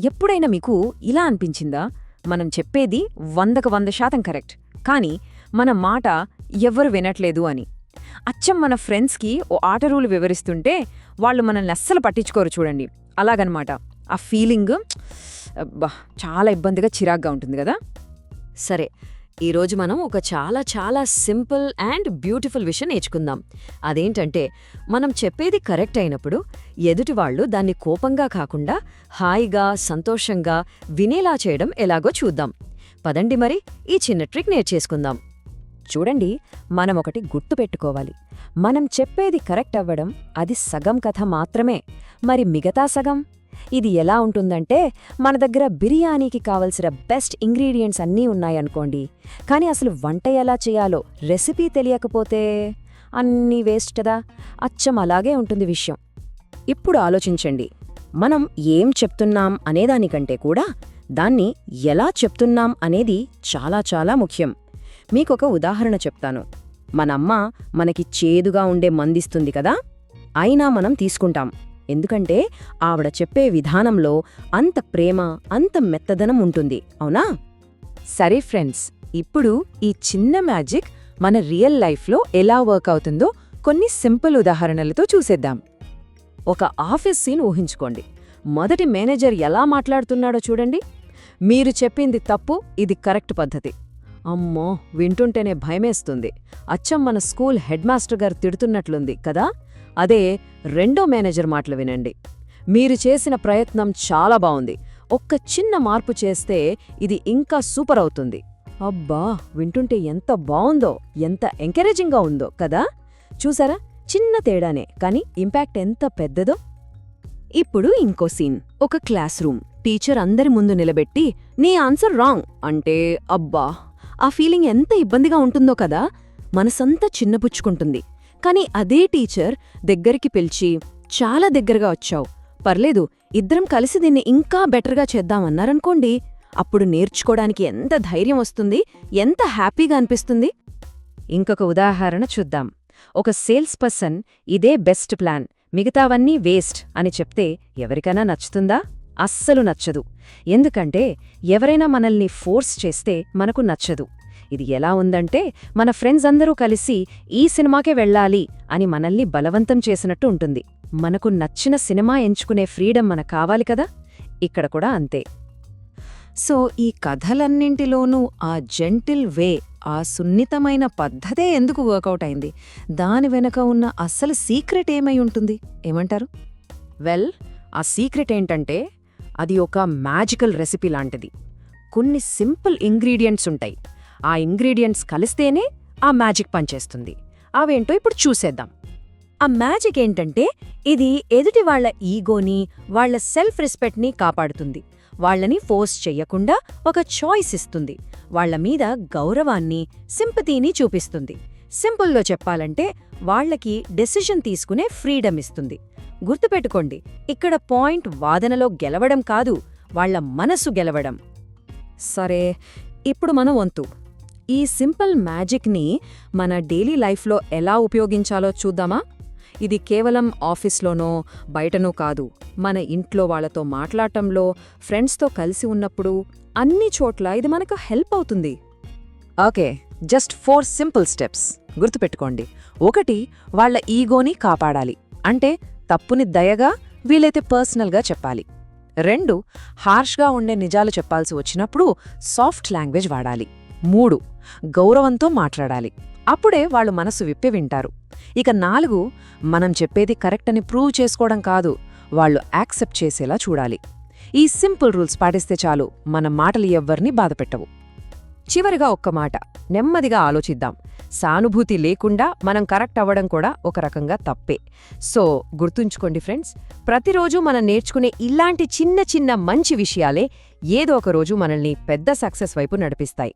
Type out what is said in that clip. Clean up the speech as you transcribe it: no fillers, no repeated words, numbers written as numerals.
ఎప్పుడైనా మీకు ఇలా అనిపించిందా? మనం చెప్పేది 100% కరెక్ట్, కానీ మన మాట ఎవ్వరు వినట్లేదు అని. అచ్చం మన ఫ్రెండ్స్కి ఓ ఆట రూలు వివరిస్తుంటే వాళ్ళు మనల్ని అస్సలు పట్టించుకోరు చూడండి. అలాగనమాట. ఆ ఫీలింగ్ చాలా ఇబ్బందిగా, చిరాగ్గా ఉంటుంది కదా. సరే, ఈరోజు మనం ఒక చాలా చాలా సింపుల్ అండ్ బ్యూటిఫుల్ విషయం నేర్చుకుందాం. అదేంటంటే, మనం చెప్పేది కరెక్ట్ అయినప్పుడు ఎదుటివాళ్లు దాన్ని కోపంగా కాకుండా హాయిగా, సంతోషంగా వినేలా చేయడం ఎలాగో చూద్దాం. పదండి మరి ఈ చిన్న ట్రిక్ నేర్చేసుకుందాం. చూడండి, మనం ఒకటి గుర్తుపెట్టుకోవాలి. మనం చెప్పేది కరెక్ట్ అవ్వడం అది సగం కథ మాత్రమే. మరి మిగతా సగం? ఇది ఎలా ఉంటుందంటే, మన దగ్గర బిర్యానీకి కావలసిన బెస్ట్ ఇంగ్రీడియంట్స్ అన్నీ ఉన్నాయనుకోండి, కానీ అసలు వంట ఎలా చేయాలో రెసిపీ తెలియకపోతే అన్నీ వేస్ట్ కదా. అచ్చం అలాగే ఉంటుంది విషయం. ఇప్పుడు ఆలోచించండి, మనం ఏం చెప్తున్నాం అనేదానికంటే కూడా దాన్ని ఎలా చెప్తున్నాం అనేది చాలా చాలా ముఖ్యం. మీకొక ఉదాహరణ చెప్తాను. మనమ్మ మనకి చేదుగా ఉండే మందిస్తుంది కదా, అయినా మనం తీసుకుంటాం. ఎందుకంటే ఆవిడ చెప్పే విధానంలో అంత ప్రేమ, అంత మెత్తదనం ఉంటుంది, అవునా? సరే ఫ్రెండ్స్, ఇప్పుడు ఈ చిన్న మ్యాజిక్ మన రియల్ లైఫ్లో ఎలా వర్క్ అవుతుందో కొన్ని సింపుల్ ఉదాహరణలతో చూసేద్దాం. ఒక ఆఫీస్ సీన్ ఊహించుకోండి. మొదటి మేనేజర్ ఎలా మాట్లాడుతున్నాడో చూడండి. మీరు చెప్పింది తప్పు, ఇది కరెక్ట్ పద్ధతి. అమ్మో, వింటుంటేనే భయమేస్తుంది. అచ్చం మన స్కూల్ హెడ్ మాస్టర్ గారు తిడుతున్నట్లుంది కదా. అదే రెండో మేనేజర్ మాటలు వినండి. మీరు చేసిన ప్రయత్నం చాలా బావుంది, ఒక్క చిన్న మార్పు చేస్తే ఇది ఇంకా సూపర్ అవుతుంది. అబ్బా, వింటుంటే ఎంత బావుందో, ఎంత ఎంకరేజింగ్గా ఉందో కదా. చూసారా, చిన్న తేడానే కానీ ఇంపాక్ట్ ఎంత పెద్దదో. ఇప్పుడు ఇంకో సీన్. ఒక క్లాస్ రూమ్. టీచర్ అందరి ముందు నిలబెట్టి నీ ఆన్సర్ రాంగ్ అంటే, అబ్బా, ఆ ఫీలింగ్ ఎంత ఇబ్బందిగా ఉంటుందో కదా. మనసంతా చిన్నపుచ్చుకుంటుంది. కానీ అదే టీచర్ దగ్గరికి పిలిచి, చాలా దగ్గరగా వచ్చావు, పర్లేదు, ఇద్దరం కలిసి దీన్ని ఇంకా బెటర్గా చేద్దామన్నారనుకోండి, అప్పుడు నేర్చుకోవడానికి ఎంత ధైర్యం వస్తుంది, ఎంత హ్యాపీగా అనిపిస్తుంది. ఇంకొక ఉదాహరణ చూద్దాం. ఒక సేల్స్ పర్సన్ ఇదే బెస్ట్ ప్లాన్, మిగతావన్నీ వేస్ట్ అని చెప్తే ఎవరికైనా నచ్చుతుందా? అస్సలు నచ్చదు. ఎందుకంటే ఎవరైనా మనల్ని ఫోర్స్ చేస్తే మనకు నచ్చదు. ఇది ఎలా ఉందంటే, మన ఫ్రెండ్స్ అందరూ కలిసి ఈ సినిమాకే వెళ్ళాలి అని మనల్ని బలవంతం చేసినట్టు ఉంటుంది. మనకు నచ్చిన సినిమా ఎంచుకునే ఫ్రీడమ్ మనకు కావాలి కదా. ఇక్కడ కూడా అంతే. సో ఈ కథలన్నింటిలోనూ ఆ జెంటిల్ వే, ఆ సున్నితమైన పద్ధతే ఎందుకు వర్కౌట్ అయింది? దాని వెనక ఉన్న అస్సలు సీక్రెట్ ఏమై ఉంటుంది ఏమంటారు? వెల్, ఆ సీక్రెట్ ఏంటంటే, అది ఒక మ్యాజికల్ రెసిపీ లాంటిది. కొన్ని సింపుల్ ఇంగ్రీడియంట్స్ ఉంటాయి. ఆ ఇంగ్రీడియంట్స్ కలిస్తేనే ఆ మ్యాజిక్ పనిచేస్తుంది. అవేంటో ఇప్పుడు చూసేద్దాం. ఆ మ్యాజిక్ ఏంటంటే, ఇది ఎదుటి వాళ్ల ఈగోని, వాళ్ల సెల్ఫ్ రెస్పెక్ట్ని కాపాడుతుంది. వాళ్లని ఫోర్స్ చెయ్యకుండా ఒక చాయిస్ ఇస్తుంది. వాళ్ల మీద గౌరవాన్ని, సింపతీని చూపిస్తుంది. సింపుల్గా చెప్పాలంటే, వాళ్లకి డెసిషన్ తీసుకునే ఫ్రీడమ్ ఇస్తుంది. గుర్తుపెట్టుకోండి, ఇక్కడ పాయింట్ వాదనలో గెలవడం కాదు, వాళ్ల మనసు గెలవడం. సరే, ఇప్పుడు మన వంతు. ఈ సింపుల్ మ్యాజిక్ని మన డైలీ లైఫ్లో ఎలా ఉపయోగించాలో చూద్దామా? ఇది కేవలం ఆఫీస్లోనో బయటనో కాదు, మన ఇంట్లో వాళ్లతో మాట్లాడటంలో, ఫ్రెండ్స్తో కలిసి ఉన్నప్పుడు, అన్ని చోట్ల ఇది మనకు హెల్ప్ అవుతుంది. ఓకే, జస్ట్ 4 సింపుల్ స్టెప్స్ గుర్తుపెట్టుకోండి. 1, వాళ్ల ఈగోని కాపాడాలి. అంటే తప్పుని దయగా, వీలైతే పర్సనల్గా చెప్పాలి. 2, హార్ష్గా ఉండే నిజాలు చెప్పాల్సి వచ్చినప్పుడు సాఫ్ట్ లాంగ్వేజ్ వాడాలి. 3, గౌరవంతో మాట్లాడాలి. అప్పుడే వాళ్ళు మనసు విప్పి వింటారు. ఇక 4, మనం చెప్పేది కరెక్ట్ అని ప్రూవ్ చేసుకోవడం కాదు, వాళ్ళు యాక్సెప్ట్ చేసేలా చూడాలి. ఈ సింపుల్ రూల్స్ పాటిస్తే చాలు, మన మాటలు ఎవ్వరినీ బాధపెట్టవు. చివరిగా ఒక్క మాట, నెమ్మదిగా ఆలోచిద్దాం. సానుభూతి లేకుండా మనం కరెక్ట్ అవ్వడం కూడా ఒక రకంగా తప్పే. సో గుర్తుంచుకోండి ఫ్రెండ్స్, ప్రతిరోజు మనం నేర్చుకునే ఇలాంటి చిన్న చిన్న మంచి విషయాలే ఏదో ఒక రోజు మనల్ని పెద్ద సక్సెస్ వైపు నడిపిస్తాయి.